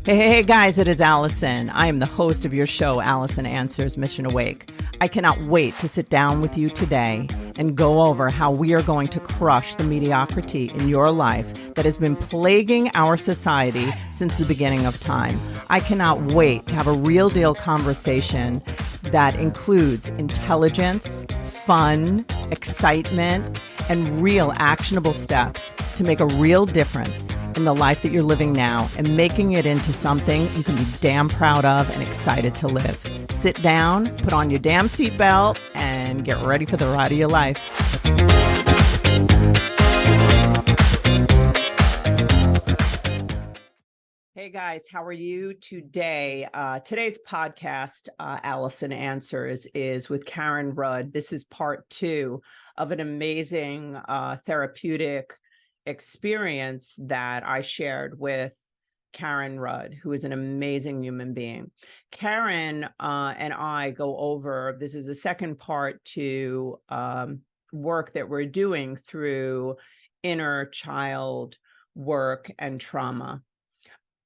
Hey, guys, it is Alison. I am the host of your show, Alison Answers Mission Awake. I cannot wait to sit down with you today and go over how we are going to crush the mediocrity in your life that has been plaguing our society since the beginning of time. I cannot wait to have a real deal conversation that includes intelligence, fun, excitement, and real actionable steps to make a real difference in the life that you're living now and making it into something you can be damn proud of and excited to live. Sit down, put on your damn seatbelt, and get ready for the ride of your life. Hey guys, how are you today? Today's podcast, Alison Answers, is with Karen Rudd. This is part 2 of an amazing therapeutic experience that I shared with Karen Rudd, who is an amazing human being. Karen and I go over, this is the second part to work that we're doing through inner child work and trauma.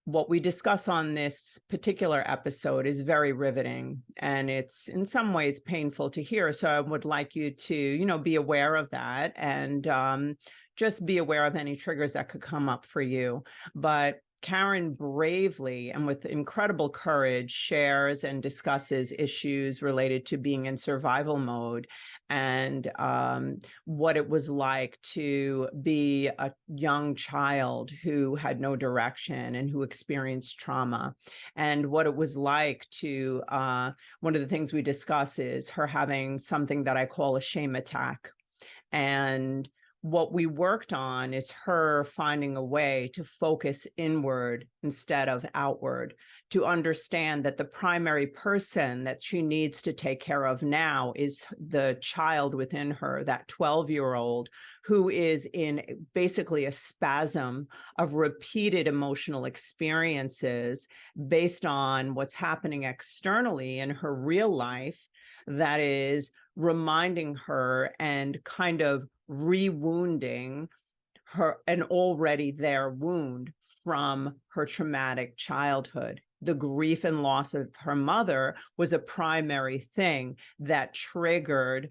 What we discuss on this particular episode is very riveting, and it's in some ways painful to hear. So I would like you to, be aware of that and just be aware of any triggers that could come up for you. But Karen bravely and with incredible courage shares and discusses issues related to being in survival mode and what it was like to be a young child who had no direction and who experienced trauma, and what it was like to, one of the things we discuss is her having something that I call a shame attack. And what we worked on is her finding a way to focus inward instead of outward, to understand that the primary person that she needs to take care of now is the child within her, that 12-year-old who is in basically a spasm of repeated emotional experiences based on what's happening externally in her real life that is reminding her and kind of rewounding her an already there wound from her traumatic childhood. The grief and loss of her mother was a primary thing that triggered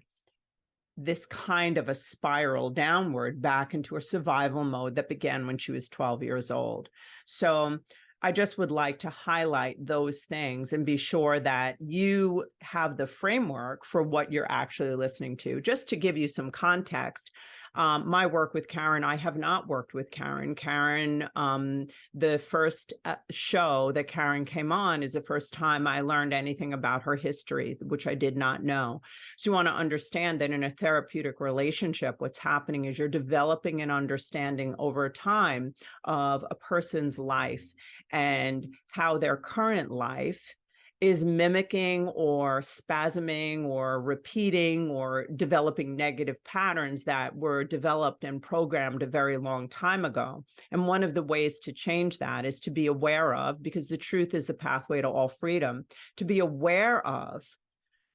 this kind of a spiral downward back into a survival mode that began when she was 12 years old. So I just would like to highlight those things and be sure that you have the framework for what you're actually listening to. Just to give you some context, my work with Karen, I have not worked with Karen. Karen, the first show that Karen came on is the first time I learned anything about her history, which I did not know. So you want to understand that in a therapeutic relationship, what's happening is you're developing an understanding over time of a person's life and how their current life is mimicking or spasming or repeating or developing negative patterns that were developed and programmed a very long time ago. And one of the ways to change that is to be aware of, because the truth is the pathway to all freedom, to be aware of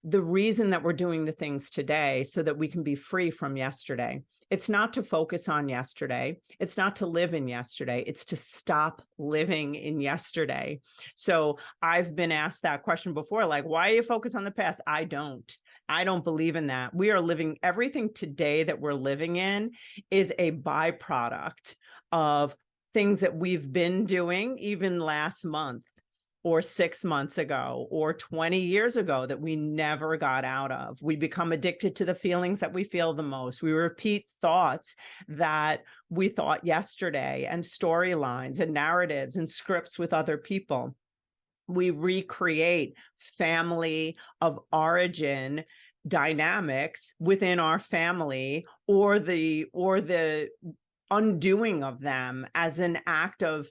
the reason that we're doing the things today so that we can be free from yesterday. It's not to focus on yesterday. It's not to live in yesterday. It's to stop living in yesterday. So I've been asked that question before, like, why are you focused on the past? I don't believe in that. We are living, everything today that we're living in is a byproduct of things that we've been doing even last month, or 6 months ago, or 20 years ago that we never got out of. We become addicted to the feelings that we feel the most. We repeat thoughts that we thought yesterday, and storylines and narratives and scripts with other people. We recreate family of origin dynamics within our family, or the undoing of them as an act of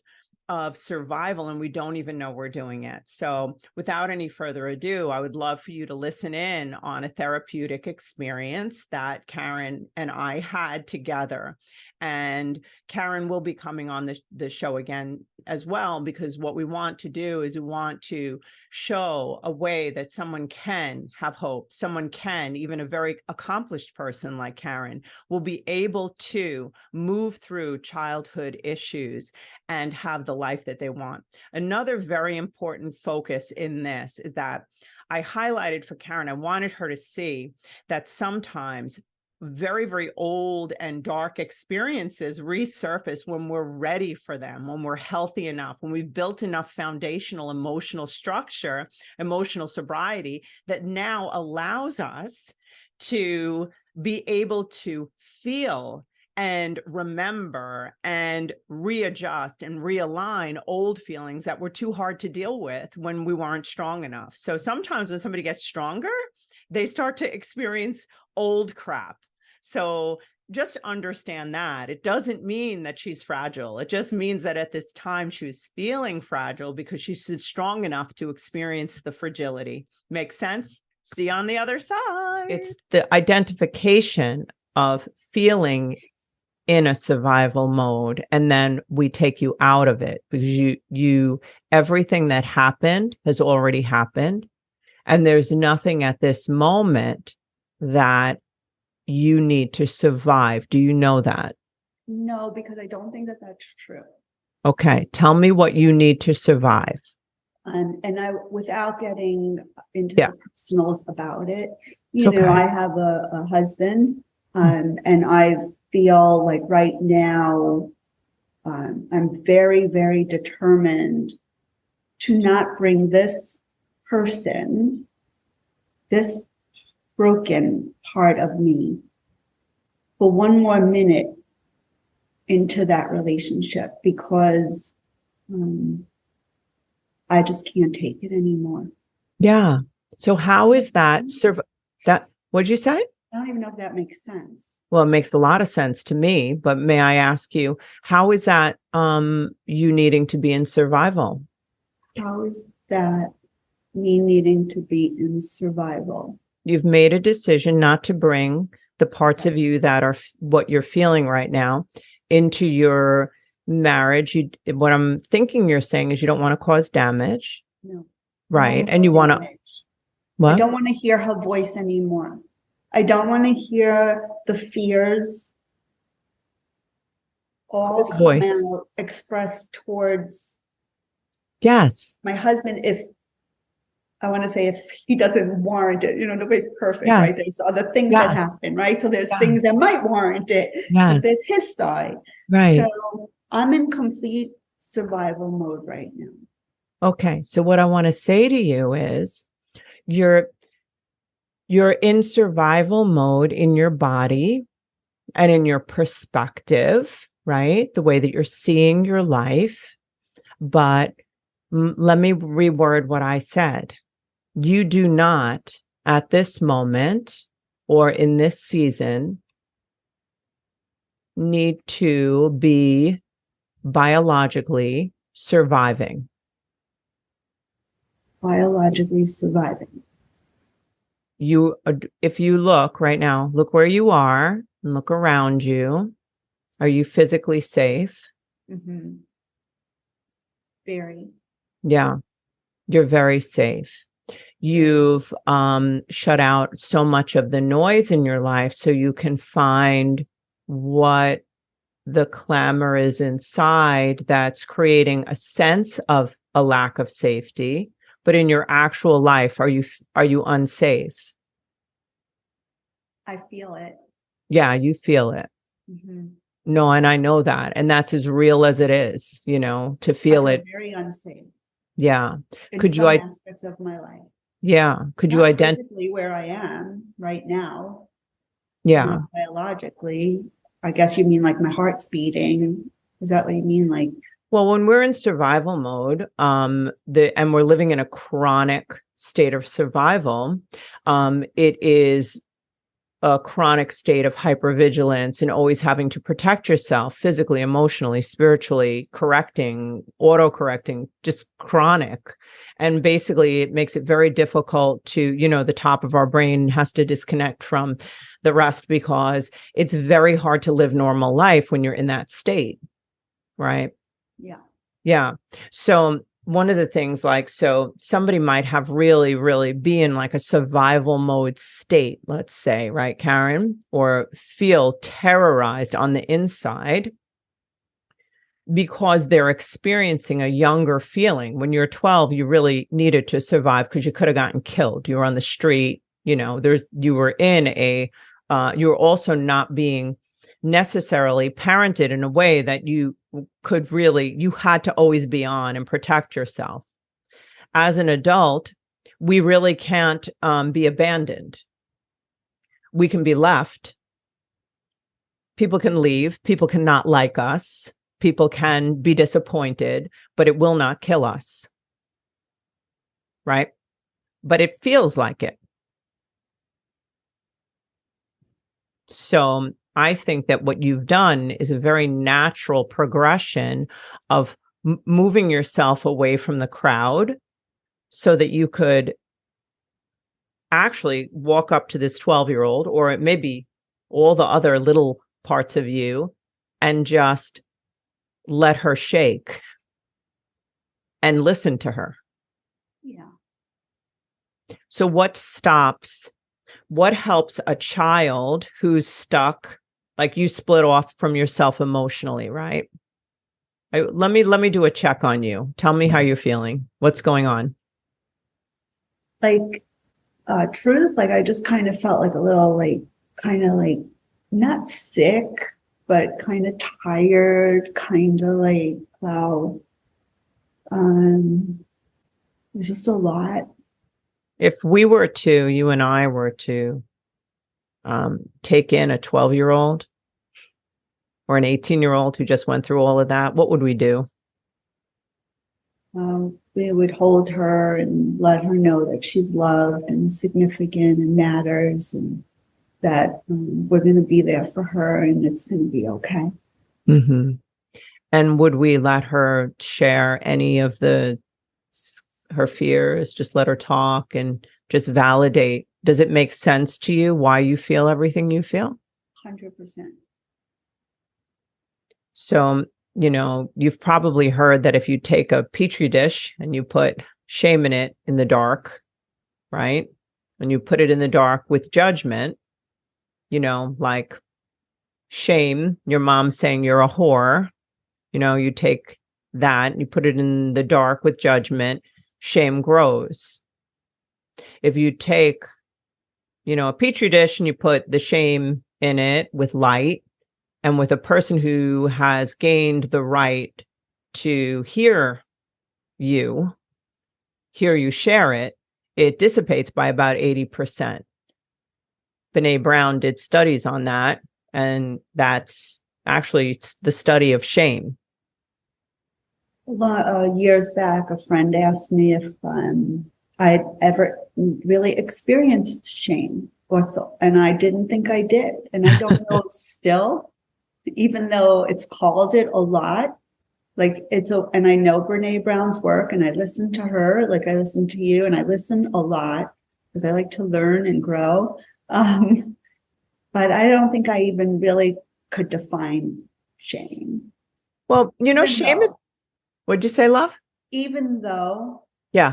survival, and we don't even know we're doing it. So without any further ado, I would love for you to listen in on a therapeutic experience that Karen and I had together. And Karen will be coming on the show again as well, because what we want to do is we want to show a way that someone can have hope. Someone can, even a very accomplished person like Karen, will be able to move through childhood issues and have the life that they want. Another very important focus in this is that I highlighted for Karen, I wanted her to see that sometimes very, very old and dark experiences resurface when we're ready for them, when we're healthy enough, when we've built enough foundational emotional structure, emotional sobriety, that now allows us to be able to feel and remember and readjust and realign old feelings that were too hard to deal with when we weren't strong enough. So sometimes when somebody gets stronger, they start to experience old crap. So just understand that. It doesn't mean that she's fragile. It just means that at this time she was feeling fragile because she's strong enough to experience the fragility. Makes sense? See you on the other side. It's the identification of feeling in a survival mode, and then we take you out of it because you everything that happened has already happened, and there's nothing at this moment that you need to survive. Do you know that? No, because I don't think that that's true. Okay, tell me what you need to survive. And I, without getting into Yeah. the personals about it, It's you know, okay. I have a husband, and I feel like right now, I'm very, very determined to not bring this person, this broken part of me, for one more minute into that relationship, because I just can't take it anymore. Yeah. So how is that what'd you say? I don't even know if that makes sense. Well, it makes a lot of sense to me, but may I ask you, how is that you needing to be in survival? How is that me needing to be in survival? You've made a decision not to bring the parts of you that are what you're feeling right now into your marriage. What I'm thinking you're saying is you don't want to cause damage. No. Right. No And you want to, I don't want to hear her voice anymore. I don't want to hear the fears all come out expressed towards yes, my husband. If I want to say, if he doesn't warrant it, you know, nobody's perfect, yes, right? There's other things that happen, right? So there's things that might warrant it, because there's his side. Right. So I'm in complete survival mode right now. Okay. So what I want to say to you is you're in survival mode in your body and in your perspective, right? The way that you're seeing your life. But let me reword what I said. You do not, at this moment or in this season, need to be biologically surviving. Biologically surviving. If you look right now, look where you are and look around you. Are you physically safe? Mm-hmm. Very. Yeah, you're very safe. You've shut out so much of the noise in your life so you can find what the clamor is inside that's creating a sense of a lack of safety. But in your actual life, are you unsafe? I feel it. Yeah, you feel it. Mm-hmm. No, and I know that. And that's as real as it is, you know, to feel it. Very unsafe. Yeah. In some aspects of my life. Yeah. Could you identify physically where I am right now? Yeah. Not biologically. I guess you mean like my heart's beating. Is that what you mean? Like, well, when we're in survival mode, and we're living in a chronic state of survival, it is a chronic state of hypervigilance and always having to protect yourself physically, emotionally, spiritually, auto-correcting, just chronic. And basically it makes it very difficult to, you know, the top of our brain has to disconnect from the rest because it's very hard to live normal life when you're in that state. Right. Yeah. Yeah. So one of the things, like, so somebody might have really, really be in like a survival mode state, let's say, right, Karen, or feel terrorized on the inside because they're experiencing a younger feeling. When you're 12, you really needed to survive because you could have gotten killed. You were on the street, you were in you were also not being necessarily parented in a way that you had to always be on and protect yourself. As an adult, we really can't be abandoned. We can be left. People can leave. People cannot like us. People can be disappointed, but it will not kill us. Right? But it feels like it. So I think that what you've done is a very natural progression of moving yourself away from the crowd so that you could actually walk up to this 12-year-old, or it may be all the other little parts of you, and just let her shake and listen to her. Yeah. So what helps a child who's stuck, like you split off from yourself emotionally, right? Let me do a check on you. Tell me how you're feeling. What's going on? Like, truth, like I just kind of felt like a little, like, kind of like not sick, but kind of tired, kind of like, wow. It's just a lot. If you and I were to take in a 12-year-old or an 18-year-old who just went through all of that, what would we do? We would hold her and let her know that she's loved and significant and matters, and that we're going to be there for her and it's going to be okay. Mm-hmm. And would we let her share any of her fears? Just let her talk and just validate. Does it make sense to you why you feel everything you feel? 100%. So, you've probably heard that if you take a petri dish and you put shame in it in the dark, right? And you put it in the dark with judgment, like shame, your mom saying you're a whore, you take that and you put it in the dark with judgment, shame grows. If you take, a petri dish and you put the shame in it with light, and with a person who has gained the right to hear you share it, it dissipates by about 80%. Brene Brown did studies on that, and that's actually the study of shame. Years back, a friend asked me if I'd ever really experienced shame, and I didn't think I did. And I don't know still, even though it's called it a lot, like and I know Brene Brown's work and I listen to her, like I listen to you, and I listen a lot because I like to learn and grow. But I don't think I even really could define shame. Well, shame is, what'd you say, love? Even though, yeah,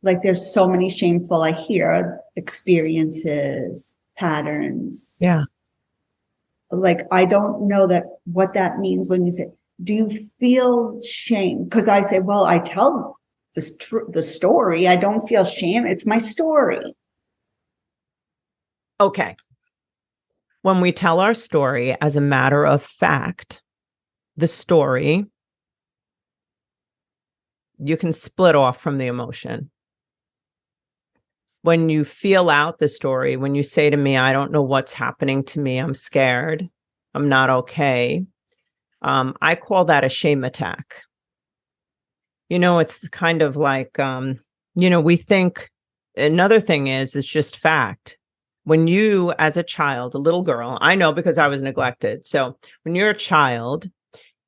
like there's so many shameful, I hear experiences, patterns. Yeah. Like, I don't know what that means when you say, do you feel shame? Because I say, well, I tell the story. I don't feel shame. It's my story. Okay. When we tell our story as a matter of fact, the story, you can split off from the emotion. When you feel out the story, when you say to me, I don't know what's happening to me, I'm scared, I'm not okay, I call that a shame attack. It's kind of like, we think another thing is, it's just fact. When you, as a child, a little girl, I know because I was neglected. So when you're a child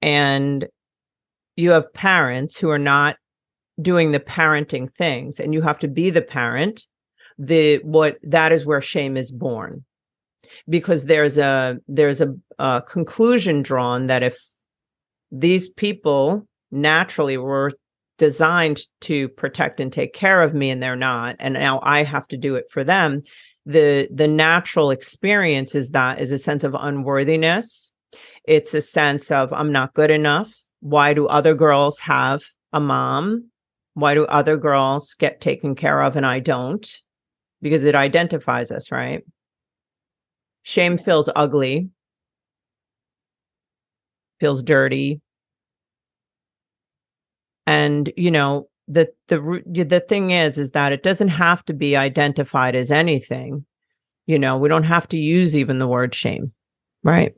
and you have parents who are not doing the parenting things and you have to be the parent, that is where shame is born. Because there's a conclusion drawn that if these people, naturally were designed to protect and take care of me, and they're not. And now I have to do it for them. The natural experience is a sense of unworthiness. It's a sense of I'm not good enough. Why do other girls have a mom? Why do other girls get taken care of and I don't? Because it identifies us, right? Shame feels ugly, feels dirty. And, the thing is that it doesn't have to be identified as anything. We don't have to use even the word shame, right?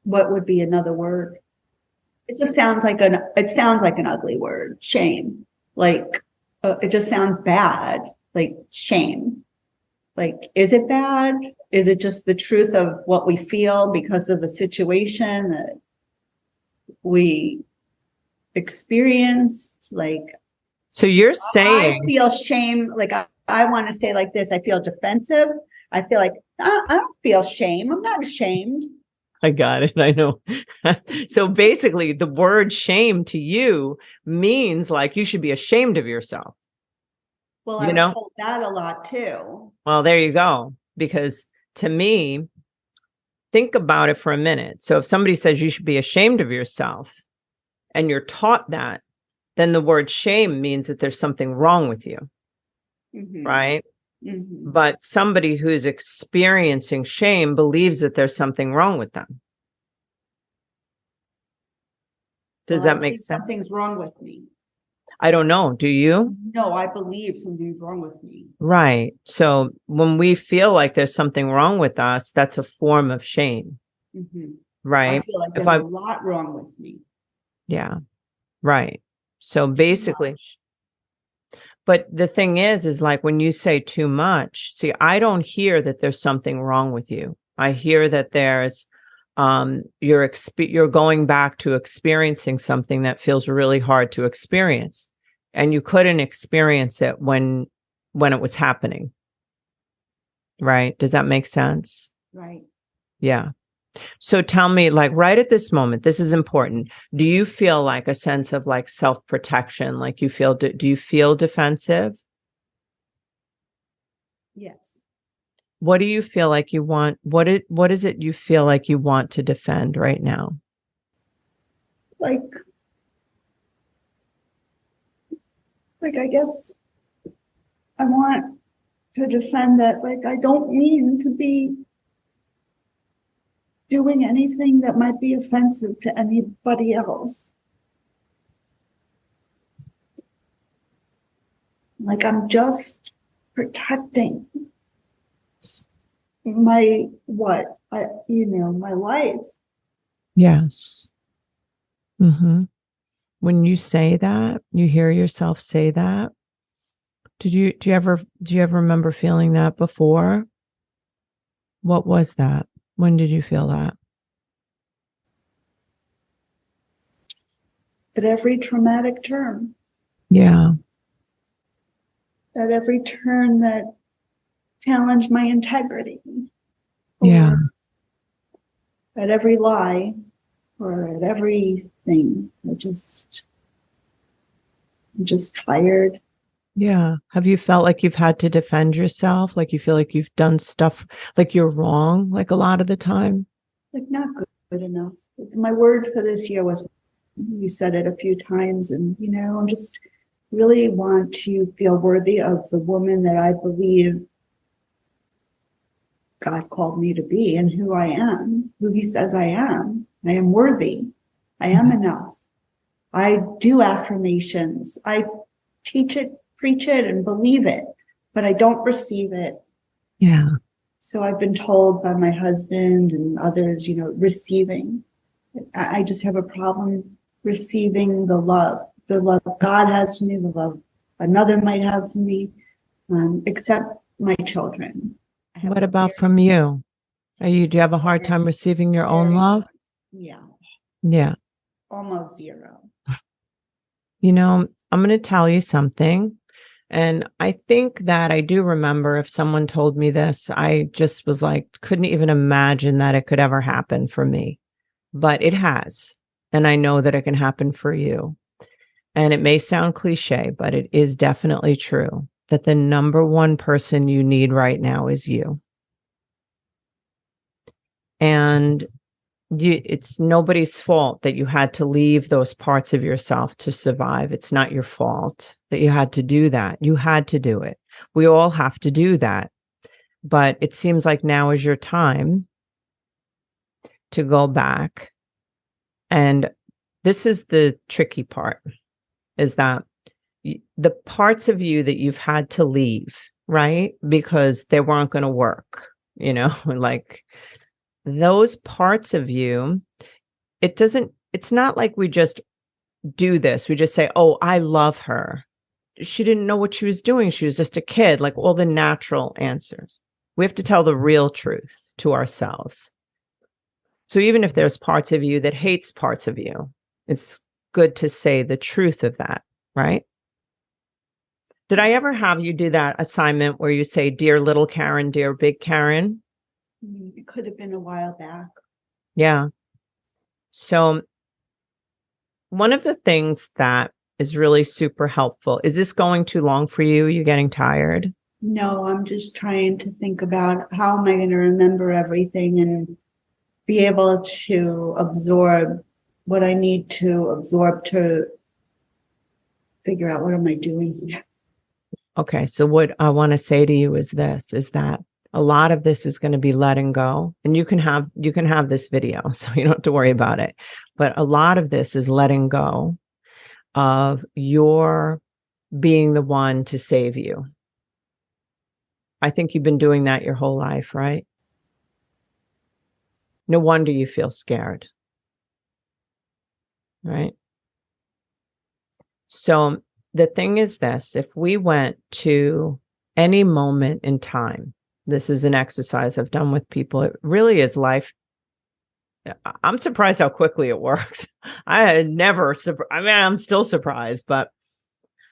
What would be another word? It just sounds like an ugly word, shame. Like, it just sounds bad, like shame. Like, is it bad? Is it just the truth of what we feel because of a situation that we experienced? Like, so you're saying I feel shame. Like, I want to say like this, I feel defensive. I feel like I don't feel shame. I'm not ashamed. I got it. I know. So basically the word shame to you means like you should be ashamed of yourself. Well, I was told that a lot too. Well, there you go. Because to me, think about it for a minute. So if somebody says you should be ashamed of yourself and you're taught that, then the word shame means that there's something wrong with you. Mm-hmm. Right? Mm-hmm. But somebody who's experiencing shame believes that there's something wrong with them. Does that make sense? Something's wrong with me. I don't know. Do you? No, I believe something's wrong with me. Right. So when we feel like there's something wrong with us, that's a form of shame. Mm-hmm. Right. I feel like there's a lot wrong with me. Yeah. Right. So basically, but the thing is like when you say too much, see, I don't hear that there's something wrong with you. I hear that there's, you're going back to experiencing something that feels really hard to experience, and you couldn't experience it when it was happening. Right? Does that make sense? Right. Yeah. So tell me, like right at this moment, this is important. Do you feel like a sense of like self-protection? Like you feel, do you feel defensive? Yes. What do you feel like you want? What is it you feel like you want to defend right now? Like I guess I want to defend that, like, I don't mean to be doing anything that might be offensive to anybody else. Like, I'm just protecting my life. Yes. Mm-hmm. When you say that, you hear yourself say that. Do you ever remember feeling that before? What was that? When did you feel that? At every traumatic turn. Yeah. At every turn that challenged my integrity. Yeah. At every lie, or at everything. I'm just tired. Yeah. Have you felt like you've had to defend yourself? Like you feel like you've done stuff like you're wrong, like a lot of the time? Like not good enough. My word for this year was, you said it a few times, and I'm just really want to feel worthy of the woman that I believe God called me to be, and who I am, who He says I am. I am worthy. I am enough. I do affirmations. I teach it, preach it, and believe it, but I don't receive it. Yeah. So I've been told by my husband and others, receiving. I just have a problem receiving the love God has for me, the love another might have for me, except my children. What about from you? Do you have a hard time receiving your own love? Yeah. Yeah. Almost zero. I'm going to tell you something. And I think that I do remember if someone told me this, I just was like, couldn't even imagine that it could ever happen for me. But it has. and I know that it can happen for you. And it may sound cliche, but it is definitely true that the number one person you need right now is you. And it's nobody's fault that you had to leave those parts of yourself to survive. It's not your fault that you had to do that. You had to do it. We all have to do that. But it seems like now is your time to go back. And this is the tricky part, is that the parts of you that you've had to leave, right? Because they weren't going to work, like those parts of you, it's not like we just do this. We just say, oh, I love her. She didn't know what she was doing. She was just a kid, like all the natural answers. We have to tell the real truth to ourselves. So even if there's parts of you that hates parts of you, it's good to say the truth of that, right? Did I ever have you do that assignment where you say, dear little Karen, dear big Karen? It could have been a while back. Yeah. So one of the things that is really super helpful, is this going too long for you? Are you getting tired? No, I'm just trying to think about how am I going to remember everything and be able to absorb what I need to absorb to figure out what am I doing. Okay. So what I want to say to you is that a lot of this is going to be letting go, and you can have this video, so you don't have to worry about it. But a lot of this is letting go of your being the one to save you. I think you've been doing that your whole life, right? No wonder you feel scared, right? So the thing is this, if we went to any moment in time, this is an exercise I've done with people. It really is life. I'm surprised how quickly it works. I'm still surprised, but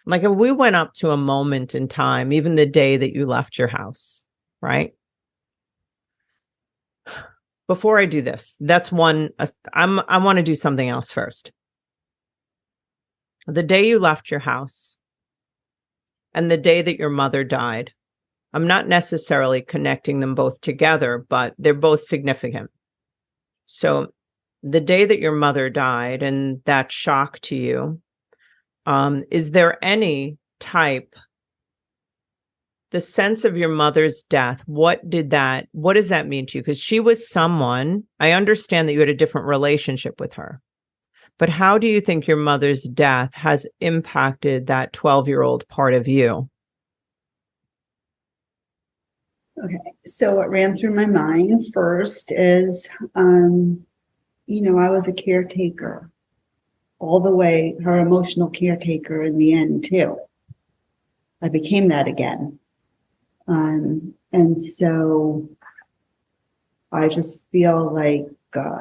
like if we went up to a moment in time, even the day that you left your house, right? Before I do this, that's one, I want to do something else first. The day you left your house and the day that your mother died, I'm not necessarily connecting them both together, but they're both significant. So the day that your mother died and that shock to you, is there any type, the sense of your mother's death, what does that mean to you? Because she was someone, I understand that you had a different relationship with her, but how do you think your mother's death has impacted that 12-year-old part of you? Okay, so what ran through my mind first is, I was a caretaker all the way, her emotional caretaker in the end too. I became that again. And so I just feel like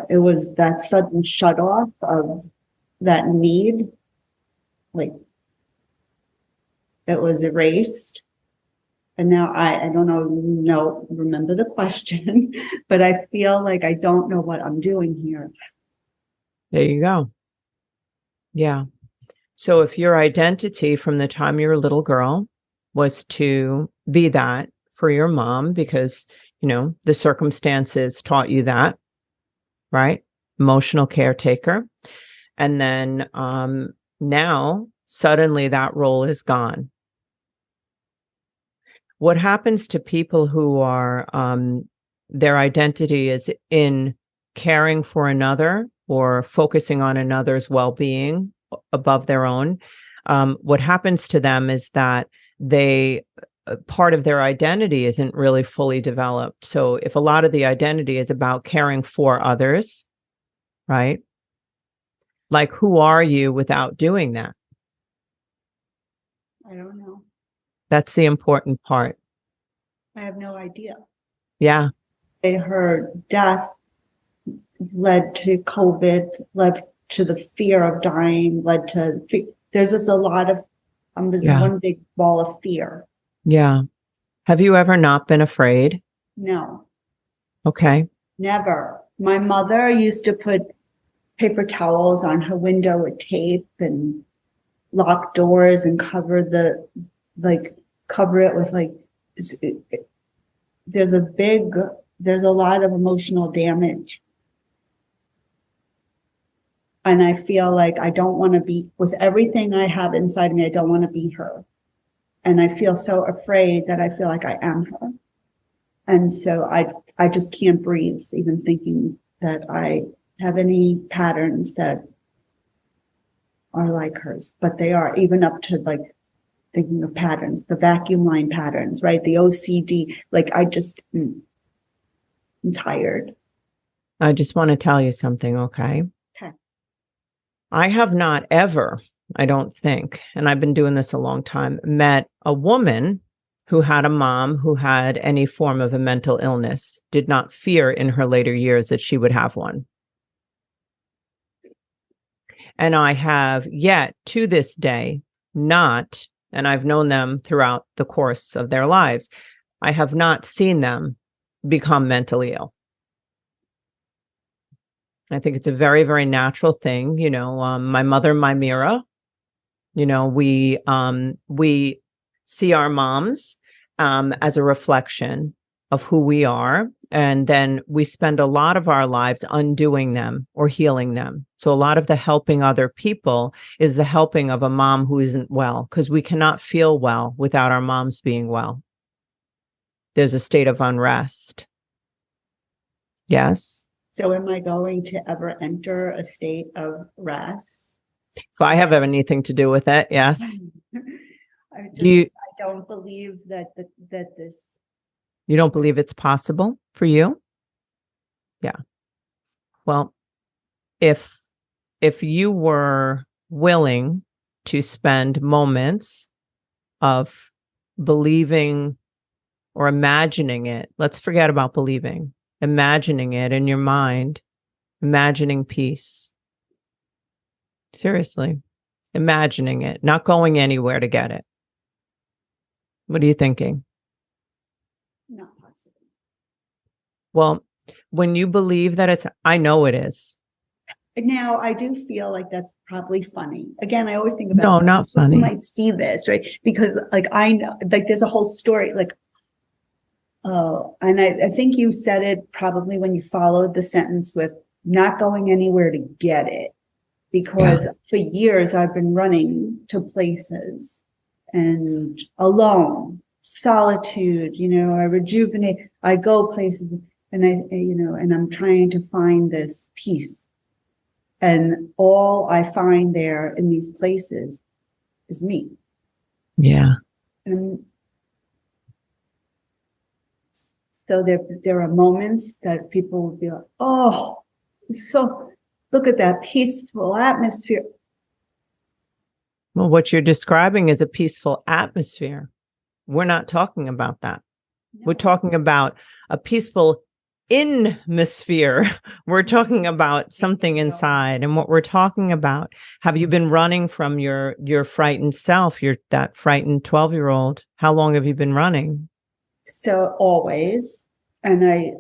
it was that sudden shut off of that need, like it was erased. And now I don't remember the question, but I feel like I don't know what I'm doing here. There you go. Yeah. So if your identity from the time you're a little girl was to be that for your mom, because, the circumstances taught you that, right? Emotional caretaker. And then now suddenly that role is gone. What happens to people who are, their identity is in caring for another or focusing on another's well-being above their own, what happens to them is that part of their identity isn't really fully developed. So if a lot of the identity is about caring for others, right? Like, who are you without doing that? I don't know. That's the important part. I have no idea. Yeah. Her death led to COVID, led to the fear of dying, there's just a lot of, one big ball of fear. Yeah. Have you ever not been afraid? No. Okay. Never. My mother used to put paper towels on her window with tape and lock doors and cover it with like, there's a lot of emotional damage. And I feel like I don't want to be, with everything I have inside me, I don't want to be her. And I feel so afraid that I feel like I am her. And so I just can't breathe, even thinking that I have any patterns that are like hers. But they are, even up to like thinking of patterns, the vacuum line patterns, right? The OCD, like I'm tired. I just want to tell you something, okay? Okay. I have not ever, I don't think, and I've been doing this a long time, met a woman who had a mom who had any form of a mental illness, did not fear in her later years that she would have one. And I have yet to this day not, and I've known them throughout the course of their lives, I have not seen them become mentally ill. I think it's a very, very natural thing. You know, my mother, my mirror, you know, we see our moms as a reflection of who we are. And then we spend a lot of our lives undoing them or healing them. So a lot of the helping other people is the helping of a mom who isn't well, because we cannot feel well without our moms being well. There's a state of unrest. Yes. So am I going to ever enter a state of rest? If I have anything to do with it, yes. I don't believe that this. You don't believe it's possible for you? Yeah. Well, if you were willing to spend moments of believing or imagining it, let's forget about believing, imagining it in your mind, imagining peace. Seriously, imagining it, not going anywhere to get it. What are you thinking? Not possible. Well, when you believe that I know it is. Now, I do feel like that's probably funny. Again, I always think about no, not funny. You might see this, right? Because like I know, like there's a whole story, like, oh, and I think you said it probably when you followed the sentence with not going anywhere to get it. Because for years I've been running to places and alone, solitude, you know, I rejuvenate, I go places and and I'm trying to find this peace. And all I find there in these places is me. Yeah. And so there are moments that people will be like, oh, so look at that peaceful atmosphere. Well, what you're describing is a peaceful atmosphere. We're not talking about that. No. We're talking about a peaceful atmosphere. We're talking about something inside. And what we're talking about, have you been running from your frightened self, that frightened 12-year-old? How long have you been running? So always. And I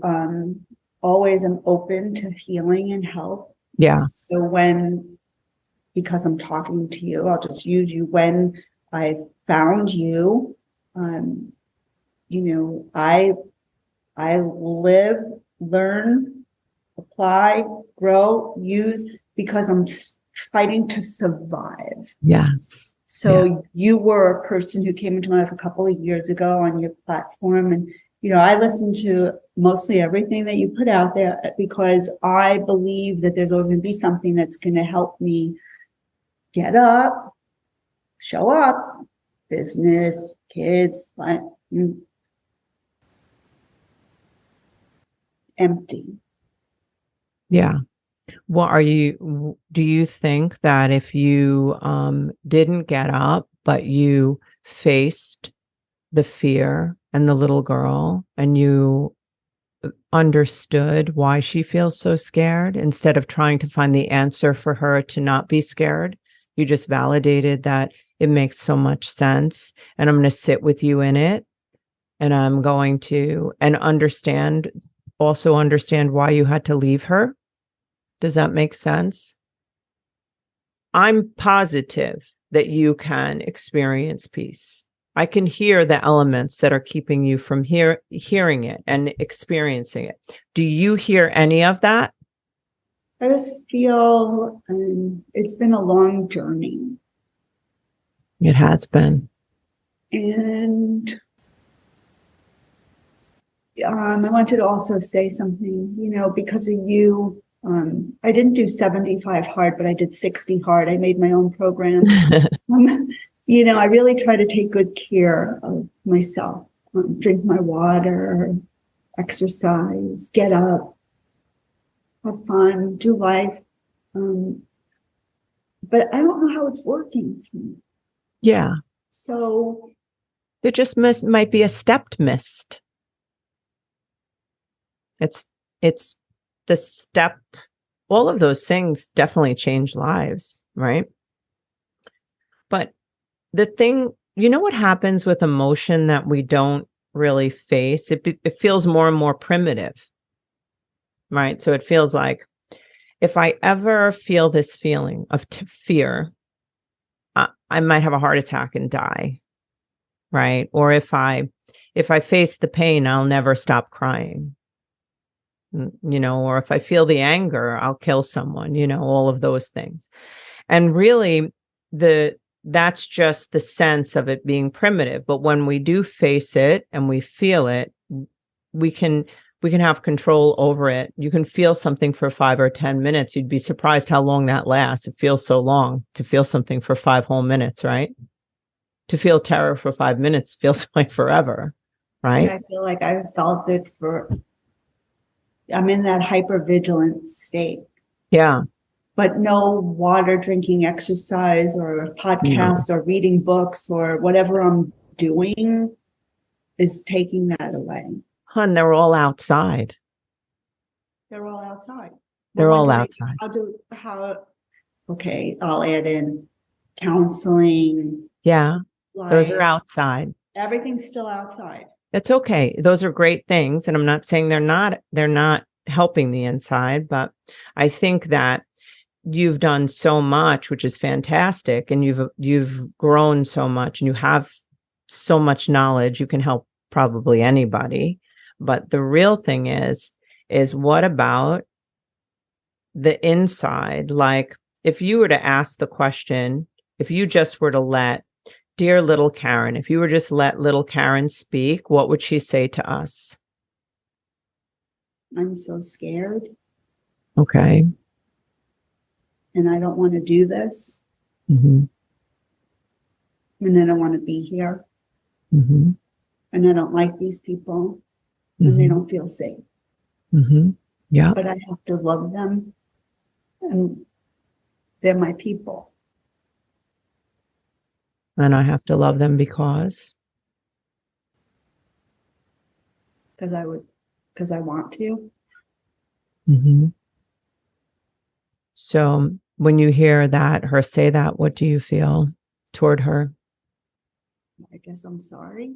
always am open to healing and help. Yeah. So because I'm talking to you, I'll just use you. When I found you, I live, learn, apply, grow, use, because I'm fighting to survive. Yes. So you were a person who came into my life a couple of years ago on your platform. And, I listened to mostly everything that you put out there because I believe that there's always going to be something that's going to help me get up, show up, business, kids, empty. Yeah. Well, do you think that if you didn't get up, but you faced the fear and the little girl and you understood why she feels so scared, instead of trying to find the answer for her to not be scared, you just validated that it makes so much sense and I'm going to sit with you in it and I'm going to also understand why you had to leave her? Does that make sense? I'm positive that you can experience peace. I can hear the elements that are keeping you from hearing it and experiencing it. Do you hear any of that? I just feel it's been a long journey. It has been. And I wanted to also say something, because of you, I didn't do 75 hard, but I did 60 hard. I made my own program. I really try to take good care of myself, drink my water, exercise, get up, have fun, do life. But I don't know how it's working for me. Yeah. So there just might be a step missed. It's the step. All of those things definitely change lives, right? But the thing, what happens with emotion that we don't really face? It feels more and more primitive, right? So it feels like if I ever feel this feeling of fear, I might have a heart attack and die, right? Or if I face the pain, I'll never stop crying, or if I feel the anger, I'll kill someone, all of those things. And really, that's just the sense of it being primitive. But when we do face it and we feel it, we can have control over it. You can feel something for 5 or 10 minutes. You'd be surprised how long that lasts. It feels so long to feel something for 5 whole minutes, right? To feel terror for 5 minutes feels like forever, right? And I feel like I've felt it I'm in that hypervigilant state. Yeah. But no water drinking exercise or podcasts or reading books or whatever I'm doing is taking that away. Hun, they're all outside. They're all outside. They're all outside. Okay, I'll add in counseling. Yeah, those are outside. Everything's still outside. That's okay. Those are great things. And I'm not saying they're not helping the inside, but I think that you've done so much, which is fantastic. And you've grown so much and you have so much knowledge. You can help probably anybody. But the real thing is what about the inside? Like if you were to ask the question, if you just were to let dear little Karen, if you were just let little Karen speak, what would she say to us? I'm so scared. Okay. And I don't want to do this. Mm-hmm. And I don't want to be here. Mm-hmm. And I don't like these people. And they don't feel safe. Mm-hmm. Yeah. But I have to love them. And they're my people. And I have to love them because I want to. Mm-hmm. So when you hear her say that, what do you feel toward her? I guess I'm sorry.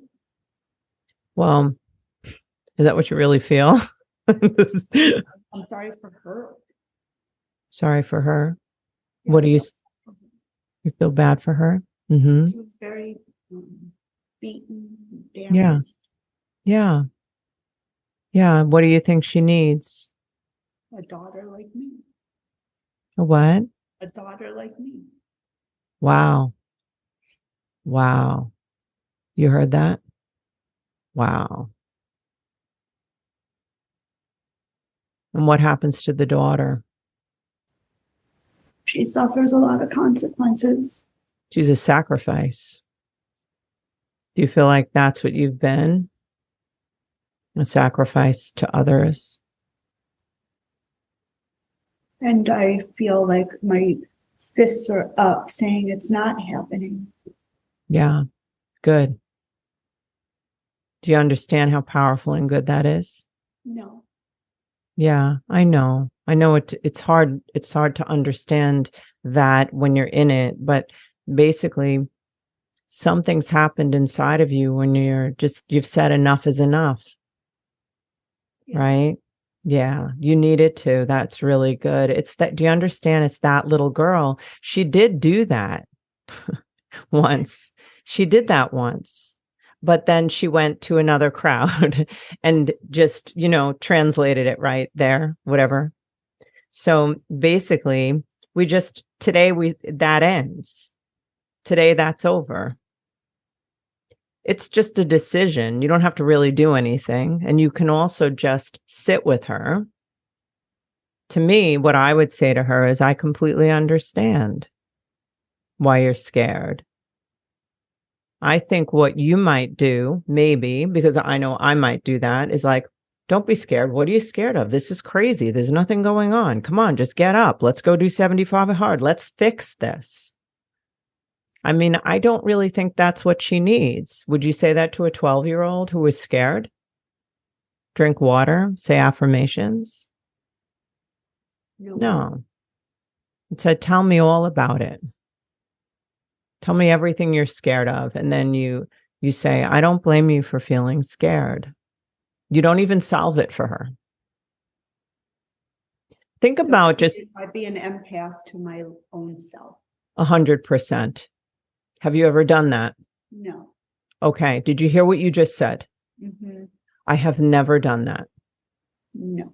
Well, is that what you really feel? I'm sorry for her. Sorry for her. Yeah, What do you feel bad for her? Mm-hmm. She was very beaten, damaged. Yeah. Yeah. Yeah. What do you think she needs? A daughter like me. A what? A daughter like me. Wow. Wow. You heard that? Wow. And what happens to the daughter? She suffers a lot of consequences. She's a sacrifice. Do you feel like that's what you've been? A sacrifice to others? And I feel like my fists are up saying it's not happening. Yeah, good. Do you understand how powerful and good that is? No. Yeah, I know. I know it's hard. It's hard to understand that when you're in it, but basically something's happened inside of you when you've said enough is enough. Yes. Right? Yeah, you needed to. That's really good. It's that, do you understand? It's that little girl. She did do that once. She did that once. But then she went to another crowd and just, translated it right there, whatever. So basically, that ends. Today, that's over. It's just a decision. You don't have to really do anything. And you can also just sit with her. To me, what I would say to her is, I completely understand why you're scared. I think what you might do, maybe, because I know I might do that, is like, don't be scared. What are you scared of? This is crazy. There's nothing going on. Come on, just get up. Let's go do 75 hard. Let's fix this. I mean, I don't really think that's what she needs. Would you say that to a 12-year-old who is scared? Drink water, say affirmations? No. So tell me all about it. Tell me everything you're scared of. And then you say, I don't blame you for feeling scared. You don't even solve it for her. Think about just... I'd be an empath to my own self. 100%. Have you ever done that? No. Okay. Did you hear what you just said? Mm-hmm. I have never done that. No.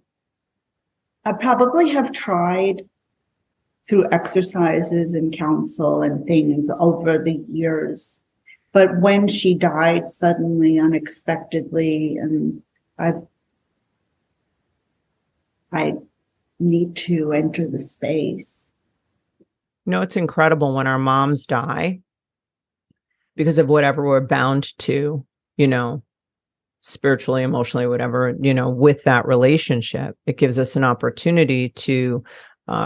I probably have tried through exercises and counsel and things over the years. But when she died suddenly, unexpectedly, and I need to enter the space. It's incredible when our moms die because of whatever we're bound to, spiritually, emotionally, whatever, with that relationship. It gives us an opportunity to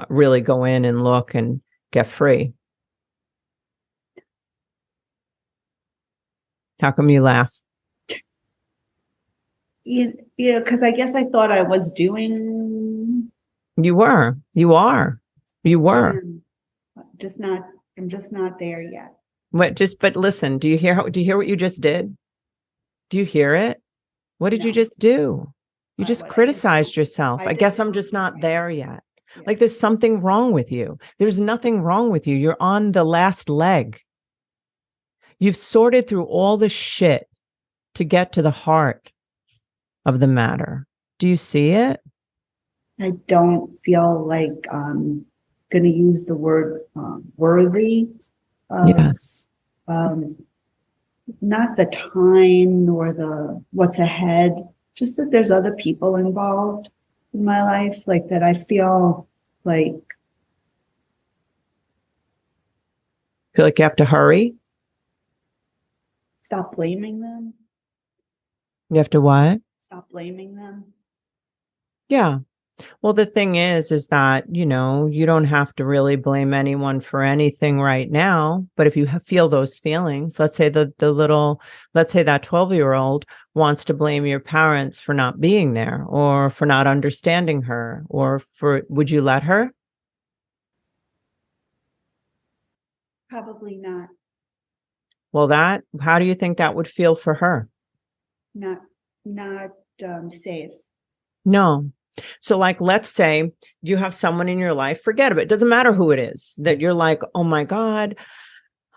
really go in and look and get free. How come you laugh? Because I guess I thought I was doing. You were. You are. You were. I'm just not there yet. But listen, do you hear what you just did? Do you hear it? What did you just do? You just criticized yourself. I guess I'm just not there yet. Yeah. Like there's something wrong with you. There's nothing wrong with you. You're on the last leg. You've sorted through all the shit to get to the heart of the matter. Do you see it? I don't feel like I'm going to use the word worthy. Yes. Not the time nor the what's ahead, just that there's other people involved in my life, like that I feel like you have to hurry. Stop blaming them. You have to what? Stop blaming them. Yeah. Well, the thing is that, you don't have to really blame anyone for anything right now. But if you feel those feelings, let's say let's say that 12-year-old wants to blame your parents for not being there or for not understanding her would you let her? Probably not. Well, how do you think that would feel for her? Not safe. No. So let's say you have someone in your life, forget about it. It doesn't matter who it is, that you're like, oh my God,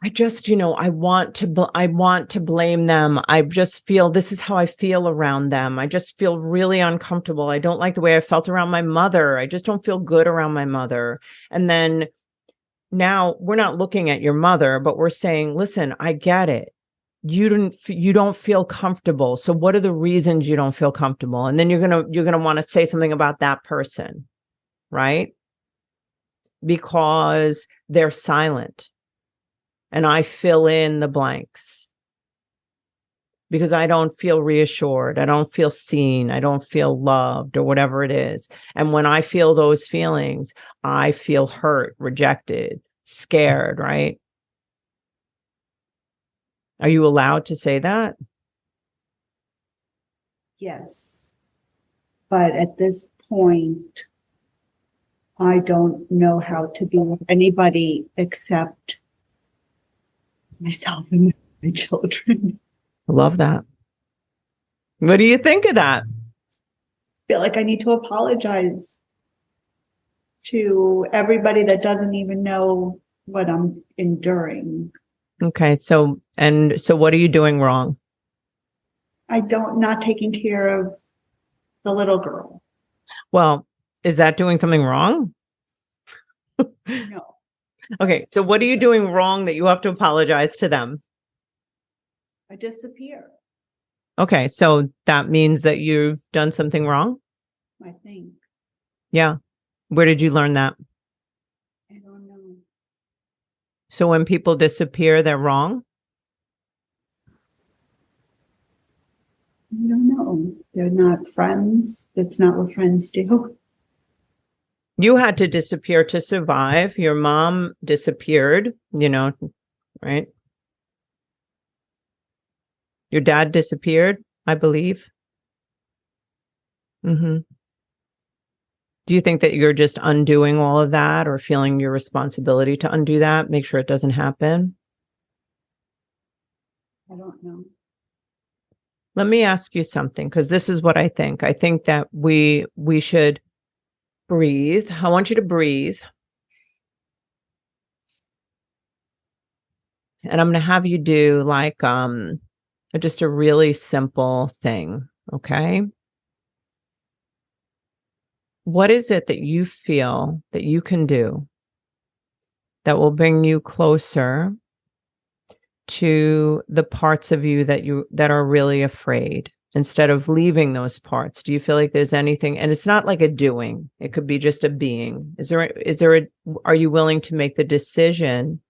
I just, I want to blame them. I just feel this is how I feel around them. I just feel really uncomfortable. I don't like the way I felt around my mother. I just don't feel good around my mother. And then now we're not looking at your mother, but we're saying, listen, I get it. You don't feel comfortable. So what are the reasons you don't feel comfortable? And then you're going to want to say something about that person, right? Because they're silent. And I fill in the blanks. Because I don't feel reassured. I don't feel seen. I don't feel loved or whatever it is. And when I feel those feelings, I feel hurt, rejected, scared, right? Are you allowed to say that? Yes. But at this point, I don't know how to be with anybody except myself and my children. I love that. What do you think of that? feel like I need to apologize to everybody that doesn't even know what I'm enduring. Okay. So what are you doing wrong? Not taking care of the little girl. Well, is that doing something wrong? No. Okay. So what are you doing wrong that you have to apologize to them? I disappear, Okay. So that means that you've done something wrong? I think. Yeah. Where did you learn that? I don't know. So when people disappear, they're wrong? I don't know. They're not friends. That's not what friends do. You had to disappear to survive. Your mom disappeared, right? Your dad disappeared, I believe. Do you think that you're just undoing all of that or feeling your responsibility to undo that? Make sure it doesn't happen? I don't know. Let me ask you something, because this is what I think. I think that we should breathe. I want you to breathe. And I'm going to have you do like just a really simple thing, okay? What is it that you feel that you can do that will bring you closer to the parts of you that are really afraid, instead of leaving those parts? Do you feel like there's anything, and it's not like a doing, it could be just a being. Are you willing to make the decision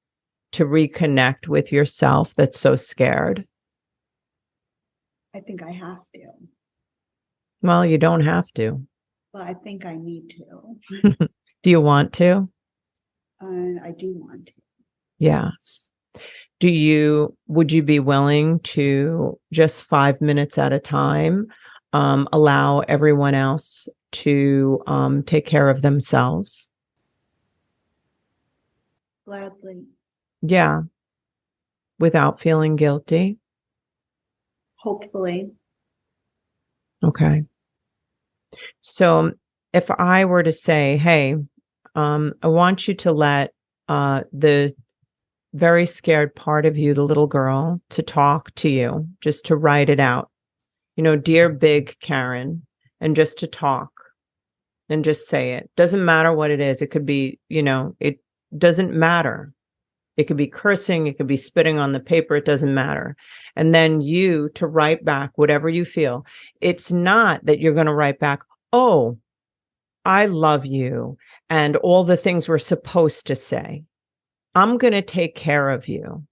to reconnect with yourself that's so scared? I think I have to. Well, you don't have to. But I think I need to. Do you want to? I do want to. Yes. Would you be willing to, just 5 minutes at a time, allow everyone else to take care of themselves? Gladly. Yeah. Without feeling guilty? Hopefully. Okay. So if I were to say, hey, I want you to let the very scared part of you, the little girl, to talk to you, just to write it out, dear big Karen, and just to talk and just say it. Doesn't matter what it is. It could be, it doesn't matter. It could be cursing. It could be spitting on the paper. It doesn't matter. And then you to write back whatever you feel. It's not that you're going to write back, oh, I love you, and all the things we're supposed to say. I'm going to take care of you.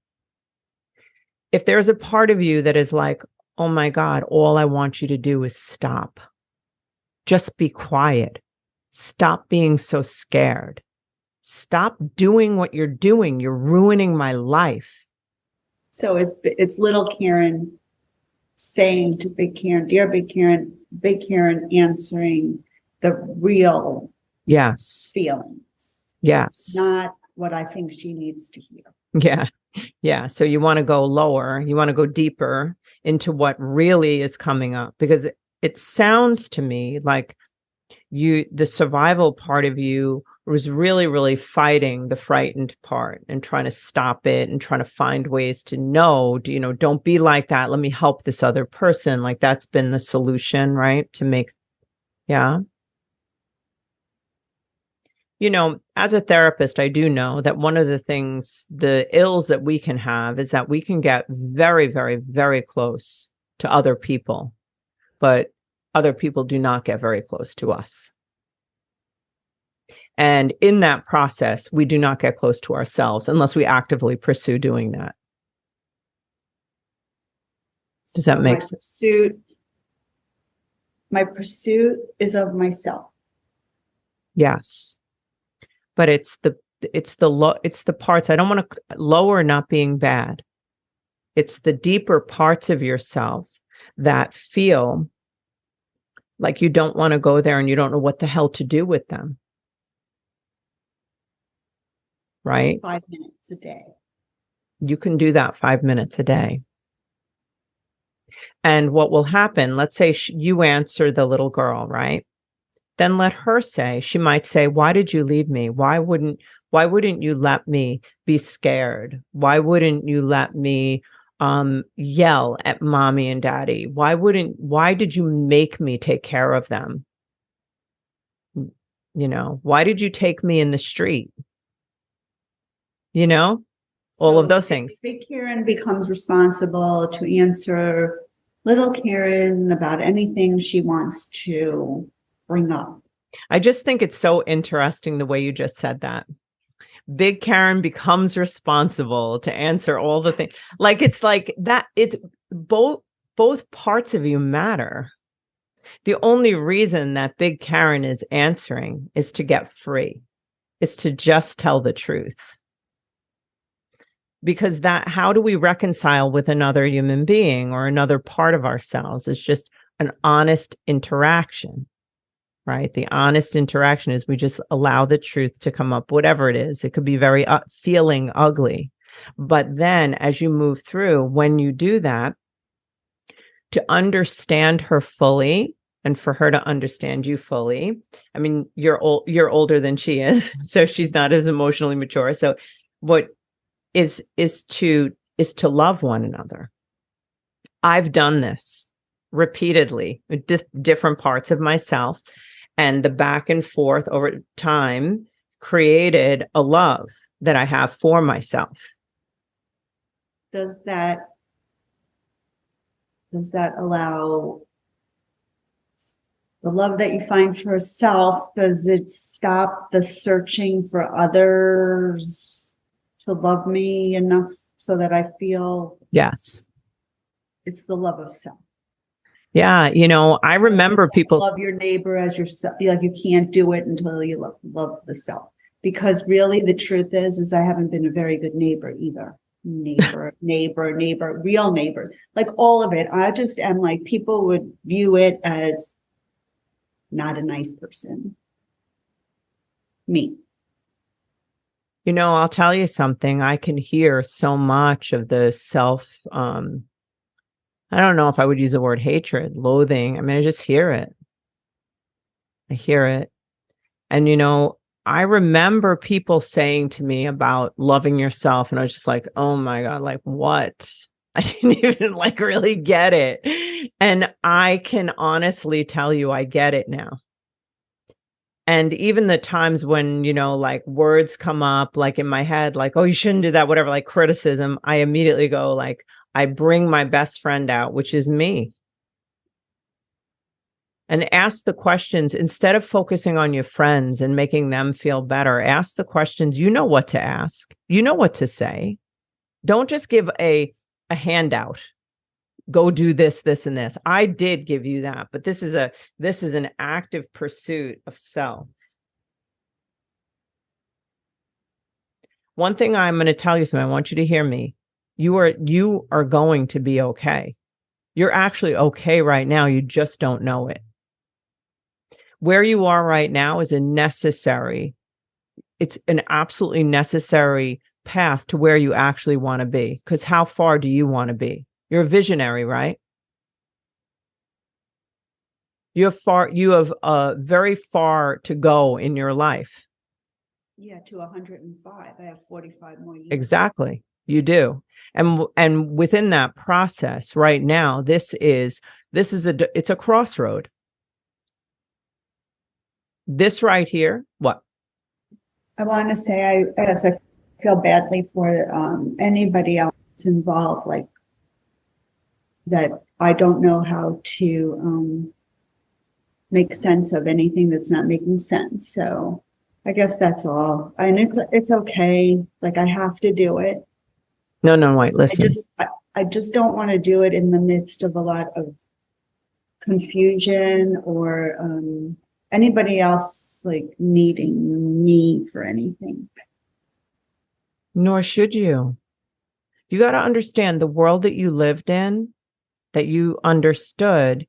If there's a part of you that is like, oh my God, all I want you to do is stop. Just be quiet. Stop being so scared. Stop doing what you're doing. You're ruining my life. So it's little Karen saying to big Karen, dear big Karen answering the real feelings. Yes. Not what I think she needs to hear. Yeah. Yeah. So you want to go lower, you want to go deeper into what really is coming up, because it sounds to me like the survival part of you was really, really fighting the frightened part and trying to stop it and trying to find ways to know, don't be like that. Let me help this other person. Like that's been the solution, right? Yeah. As a therapist, I do know that one of the ills that we can have is that we can get very, very, very close to other people, but other people do not get very close to us. And in that process, we do not get close to ourselves unless we actively pursue doing that. Does that make sense? My pursuit is of myself. Yes. But it's the parts. I don't want to lower not being bad. It's the deeper parts of yourself that feel like you don't want to go there and you don't know what the hell to do with them. Right? 5 minutes a day. You can do that 5 minutes a day. And what will happen, let's say you answer the little girl, right? Then let her say, she might say, why did you leave me? Why wouldn't you let me be scared? Why wouldn't you let me yell at mommy and daddy? Why did you make me take care of them? You know, why did you take me in the street? You know, all of those things. Big Karen becomes responsible to answer little Karen about anything she wants to bring up. I just think it's so interesting the way you just said that. Big Karen becomes responsible to answer all the things. Like, it's like that. It's both parts of you matter. The only reason that Big Karen is answering is to get free, is to just tell the truth. Because how do we reconcile with another human being or another part of ourselves? It's just an honest interaction, right? The honest interaction is we just allow the truth to come up, whatever it is. It could be very feeling ugly. But then as you move through, when you do that, to understand her fully and for her to understand you fully. I mean, you're older than she is, so she's not as emotionally mature. So what is to love one another. I've done this repeatedly with different parts of myself, and the back and forth over time created a love that I have for myself. Does that allow the love that you find for yourself? Does it stop the searching for others to love me enough so that I feel? Yes. It's the love of self. Yeah. You know, I remember people love your neighbor as yourself. Like, you can't do it until you love the self. Because really the truth is I haven't been a very good neighbor either. Neighbor, real neighbor, like all of it. I just am like, people would view it as not a nice person. Me. You know, I'll tell you something. I can hear so much of the self. I don't know if I would use the word hatred, loathing. I mean, I just hear it. I hear it. And, you know, I remember people saying to me about loving yourself. And I was just like, oh my God, like what? I didn't even like really get it. And I can honestly tell you, I get it now. And even the times when, you know, like words come up, like in my head, like, oh, you shouldn't do that, whatever, like criticism, I immediately go like, I bring my best friend out, which is me. And ask the questions instead of focusing on your friends and making them feel better. Ask the questions. You know what to ask. You know what to say. Don't just give a handout. Go do this, this, and this. I did give you that, but this is an active pursuit of self. One thing I'm going to tell you something. I want you to hear me. You are going to be okay. You're actually okay right now. You just don't know it. Where you are right now is it's an absolutely necessary path to where you actually want to be. Because how far do you want to be? You're a visionary, right? You have very far to go in your life. Yeah, to 105. I have 45 more years. Exactly. You do. And within that process right now, it's a crossroad. This right here, what? I want to say I feel badly for anybody else involved, like that. I don't know how to make sense of anything that's not making sense. So I guess that's all. And it's okay. Like, I have to do it. No, wait, listen. I just don't want to do it in the midst of a lot of confusion or anybody else like needing me for anything. Nor should you. You got to understand the world that you lived in, that you understood.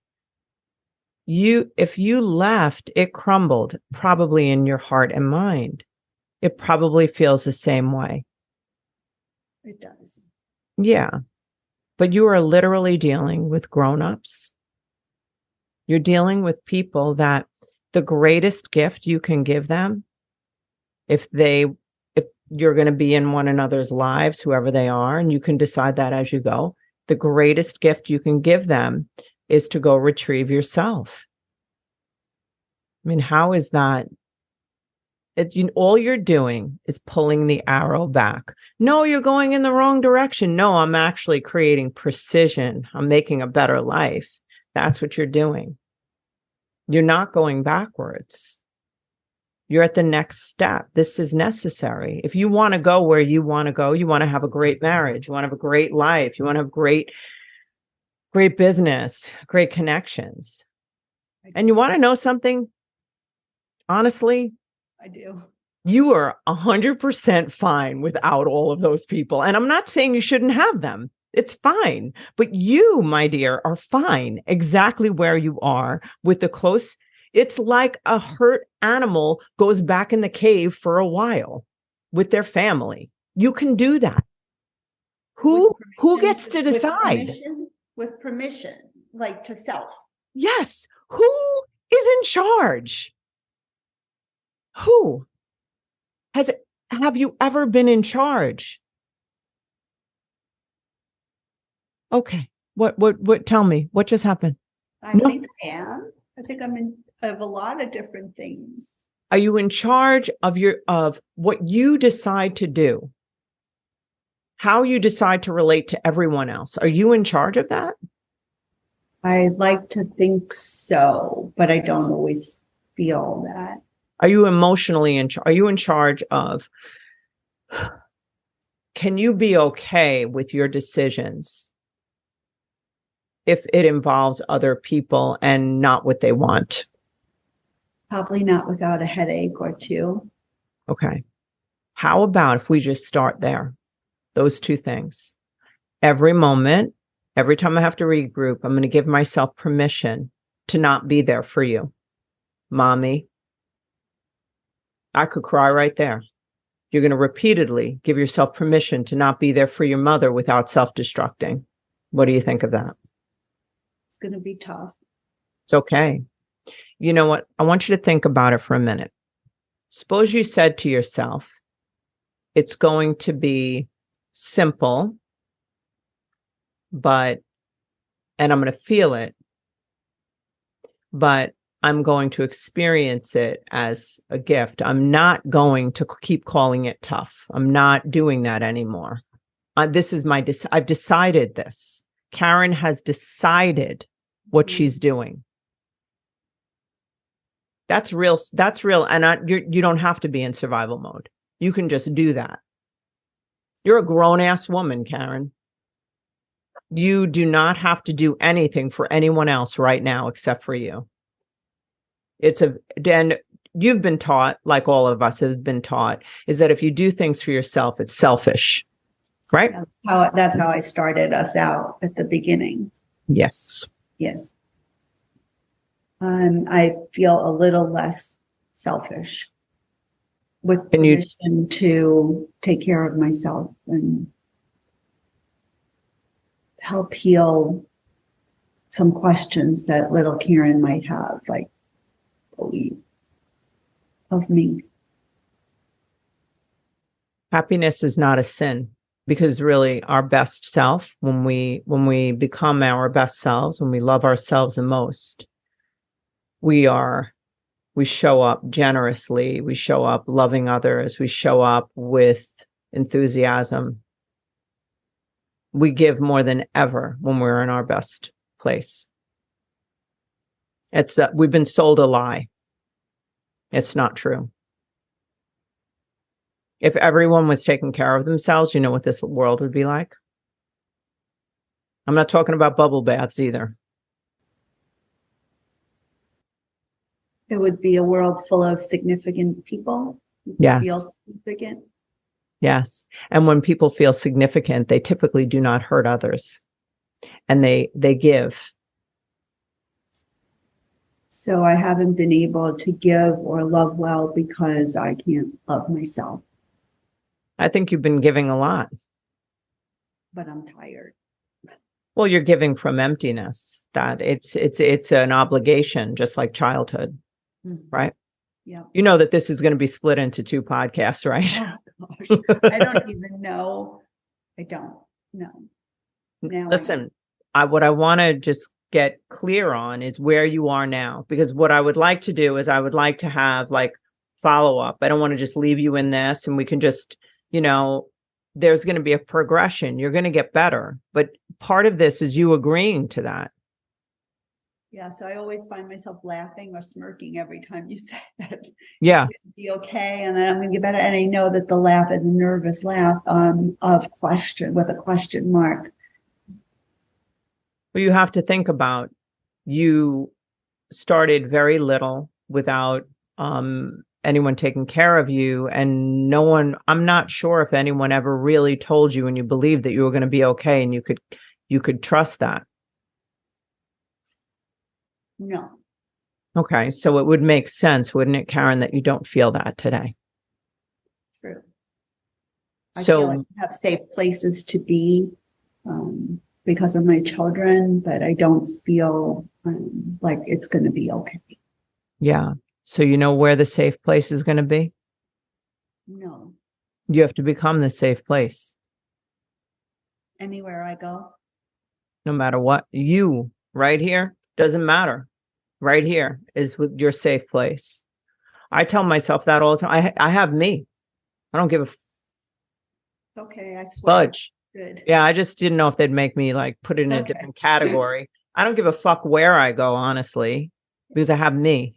If you left, it crumbled probably in your heart and mind. It probably feels the same way. It does. Yeah. But you are literally dealing with grown-ups. You're dealing with people that the greatest gift you can give them, if you're going to be in one another's lives, whoever they are, and you can decide that as you go, the greatest gift you can give them is to go retrieve yourself. I mean, how is that? All you're doing is pulling the arrow back. No, you're going in the wrong direction. No, I'm actually creating precision. I'm making a better life. That's what you're doing. You're not going backwards. You're at the next step. This is necessary. If you want to go where you want to go, you want to have a great marriage, you want to have a great life, you want to have great business, great connections. And you want to know something? Honestly, I do. You are 100% fine without all of those people. And I'm not saying you shouldn't have them. It's fine. But you, my dear, are fine exactly where you are with the close. It's like a hurt animal goes back in the cave for a while with their family. You can do that. Who gets to decide? With permission, like to self. Yes. Who is in charge? Who? Have you ever been in charge? Okay. What, tell me, what just happened? I think I am. I think I'm in of a lot of different things. Are you in charge of what you decide to do? How you decide to relate to everyone else? Are you in charge of that? I like to think so, but I don't always feel that. Are you emotionally in charge? Are you in charge of, can you be okay with your decisions if it involves other people and not what they want? Probably not without a headache or two. Okay. How about if we just start there? Those two things. Every moment, every time I have to regroup, I'm going to give myself permission to not be there for you. Mommy, I could cry right there. You're going to repeatedly give yourself permission to not be there for your mother without self-destructing. What do you think of that? It's going to be tough. It's okay. You know what? I want you to think about it for a minute. Suppose you said to yourself, it's going to be simple, and I'm going to feel it, but I'm going to experience it as a gift. I'm not going to keep calling it tough. I'm not doing that anymore. This is I've decided this. Karen has decided what she's doing. That's real. That's real. And you don't have to be in survival mode. You can just do that. You're a grown-ass woman, Karen. You do not have to do anything for anyone else right now except for you. And you've been taught, like all of us have been taught, is that if you do things for yourself, it's selfish, right? That's how I started us out at the beginning. Yes. Yes. I feel a little less selfish with permission to take care of myself and help heal some questions that little Karen might have, like, believe of me. Happiness is not a sin, because really our best self, when we become our best selves, when we love ourselves the most, we show up generously, we show up loving others, we show up with enthusiasm. We give more than ever when we're in our best place. We've been sold a lie. It's not true. If everyone was taking care of themselves, you know what this world would be like? I'm not talking about bubble baths either. It would be a world full of significant people. Yes. Feel significant. Yes. And when people feel significant, they typically do not hurt others. And they give. So I haven't been able to give or love well because I can't love myself. I think you've been giving a lot. But I'm tired. Well, you're giving from emptiness, that it's an obligation, just like childhood, right? Yeah. You know that this is going to be split into 2 podcasts, right? Oh, gosh. I don't even know. I don't know. Now Listen, what I want to just get clear on is where you are now, because what I would like to do is I would like to have like follow up. I don't want to just leave you in this and we can just, there's going to be a progression. You're going to get better. But part of this is you agreeing to that. Yeah, so I always find myself laughing or smirking every time you say that. Yeah. It's going to be okay, and then I'm going to get better. And I know that the laugh is a nervous laugh of question with a question mark. Well, you have to think about, you started very little without anyone taking care of you, and I'm not sure if anyone ever really told you and you believed that you were going to be okay and you could trust that. No. Okay, so it would make sense, wouldn't it, Karen, that you don't feel that today? True. I So feel like I have safe places to be because of my children, but I don't feel like it's going to be okay. yeah. So you know where the safe place is going to be? No. You have to become the safe place. Anywhere I go? No matter what. You, right here, doesn't matter. Right here is with your safe place. I tell myself that all the time. I have me. I don't give a Okay, I swear. fudge. Good. Yeah, I just didn't know if they'd make me like put it in a different category. I don't give a fuck where I go, honestly, because I have me.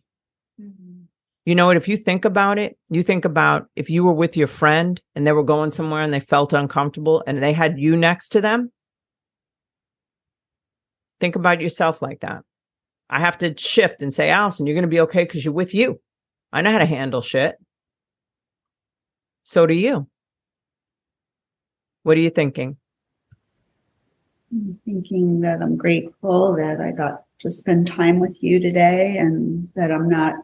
Mm-hmm. You know what? If you think about it, you think about if you were with your friend and they were going somewhere and they felt uncomfortable and they had you next to them. Think about yourself like that. I have to shift and say, Alison, you're going to be okay because you're with you. I know how to handle shit. So do you. What are you thinking? I'm thinking that I'm grateful that I got to spend time with you today and that I'm not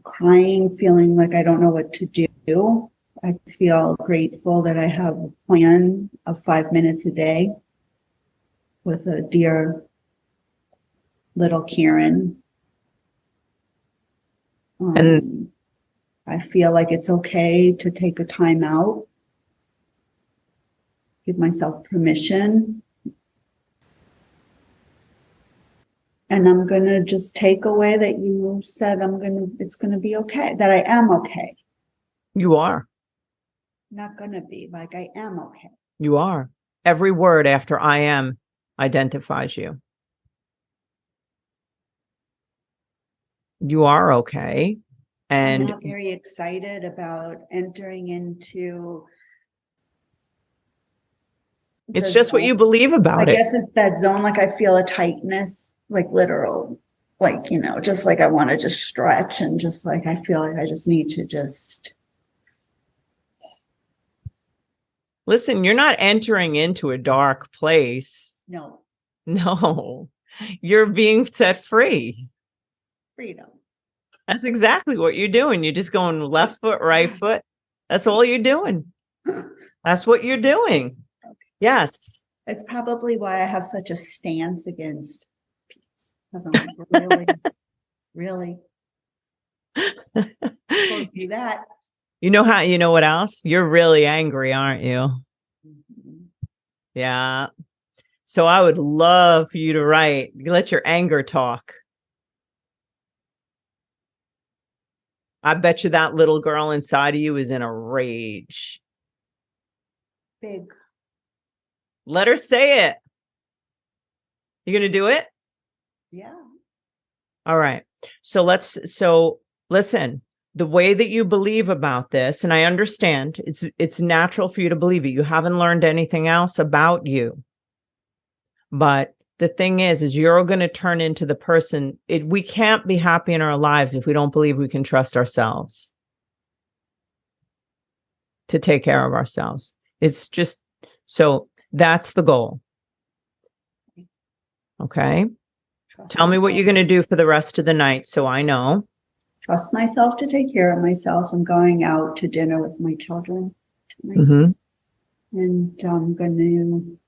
crying, feeling like I don't know what to do. I feel grateful that I have a plan of 5 minutes a day with a dear little Karen. And I feel like it's okay to take a time out, give myself permission. And I'm going to just take away that you said it's going to be okay, that I am okay. you are. Not going to be, like I am okay. You are. Every word after I am identifies you. You are okay. And I'm not very excited about entering into. it's just what you believe about it. I guess it's that zone, like I feel a tightness, like literal, like, just like I want to just stretch and just like I feel like I just need to just. Listen, you're not entering into a dark place. No. No, you're being set free. Freedom. That's exactly what you're doing. You're just going left foot, right foot. That's all you're doing. That's what you're doing. Okay. Yes. It's probably why I have such a stance against peace. Because I'm like, really? Don't do that. You know what else? You're really angry, aren't you? Mm-hmm. Yeah. So I would love for you to write, let your anger talk. I bet you that little girl inside of you is in a rage. Big. Let her say it. You going to do it? Yeah. All right. So listen, the way that you believe about this, and I understand it's natural for you to believe it. You haven't learned anything else about you. But the thing is you're going to turn into the person. We can't be happy in our lives if we don't believe we can trust ourselves to take care of ourselves. It's just, so that's the goal. Okay. Tell me what you're going to do for the rest of the night so I know. Trust myself to take care of myself. I'm going out to dinner with my children tonight. Mm-hmm. And I'm going to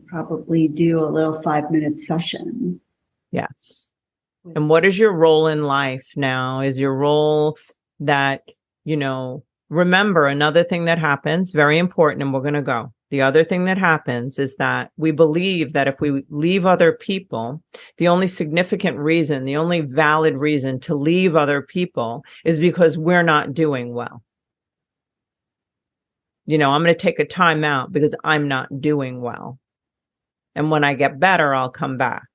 Probably do a little 5-minute session. Yes. And what is your role in life now? Is your role that, remember another thing that happens, very important, and we're going to go. The other thing that happens is that we believe that if we leave other people, the only significant reason, the only valid reason to leave other people is because we're not doing well. I'm going to take a time out because I'm not doing well. And when I get better, I'll come back.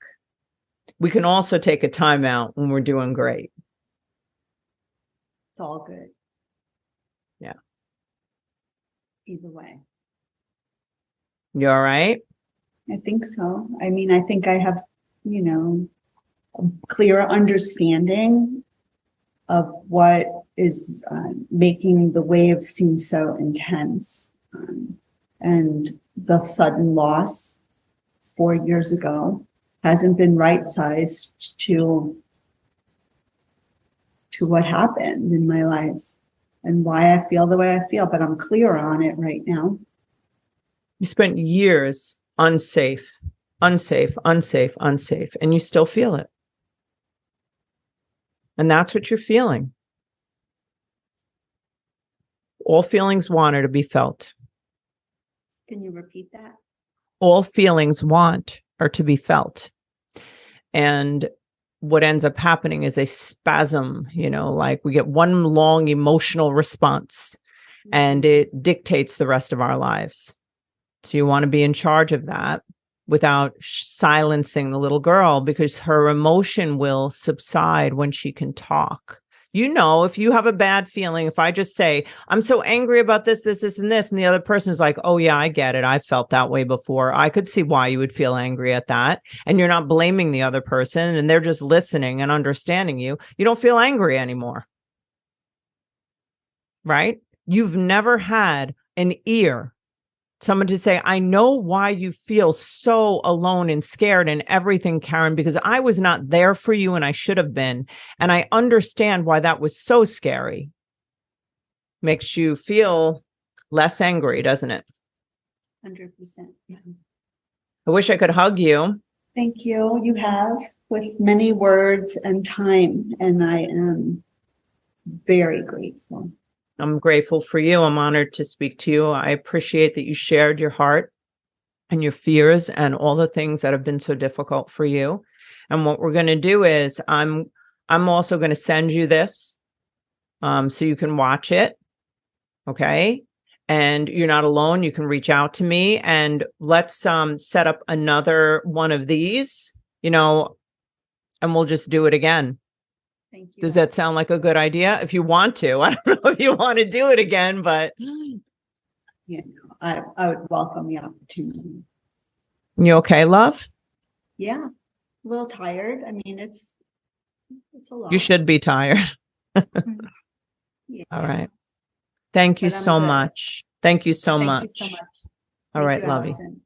We can also take a time out when we're doing great. It's all good. Yeah. Either way. You all right? I think so. I mean, I think I have, a clear understanding of what is making the waves seem so intense. And the sudden loss 4 years ago hasn't been right-sized to what happened in my life and why I feel the way I feel, but I'm clear on it right now. You spent years unsafe, and you still feel it. And that's what you're feeling. All feelings want are to be felt. Can you repeat that? All feelings want are to be felt. And what ends up happening is a spasm, like we get one long emotional response and it dictates the rest of our lives. So you want to be in charge of that without silencing the little girl, because her emotion will subside when she can talk. If you have a bad feeling, if I just say, I'm so angry about this, and this, and the other person is like, oh yeah, I get it. I felt that way before. I could see why you would feel angry at that. And you're not blaming the other person and they're just listening and understanding you. You don't feel angry anymore. Right? You've never had an ear, someone to say, I know why you feel so alone and scared and everything, Karen, because I was not there for you and I should have been. And I understand why that was so scary. Makes you feel less angry, doesn't it? 100%. Yeah. I wish I could hug you. Thank you. You have, with many words and time, and I am very grateful. I'm grateful for you. I'm honored to speak to you. I appreciate that you shared your heart and your fears and all the things that have been so difficult for you. And what we're going to do is I'm also going to send you this so you can watch it. Okay. And you're not alone. You can reach out to me and let's set up another one of these, and we'll just do it again. Thank you. Does that sound like a good idea? If you want to, I don't know if you want to do it again, but I would welcome the opportunity. You okay, love? Yeah, a little tired. I mean, it's a lot. You should be tired. Yeah. All right. Thank you so much. Thank you so much. Thank you so much. All right, you, lovey. Alison.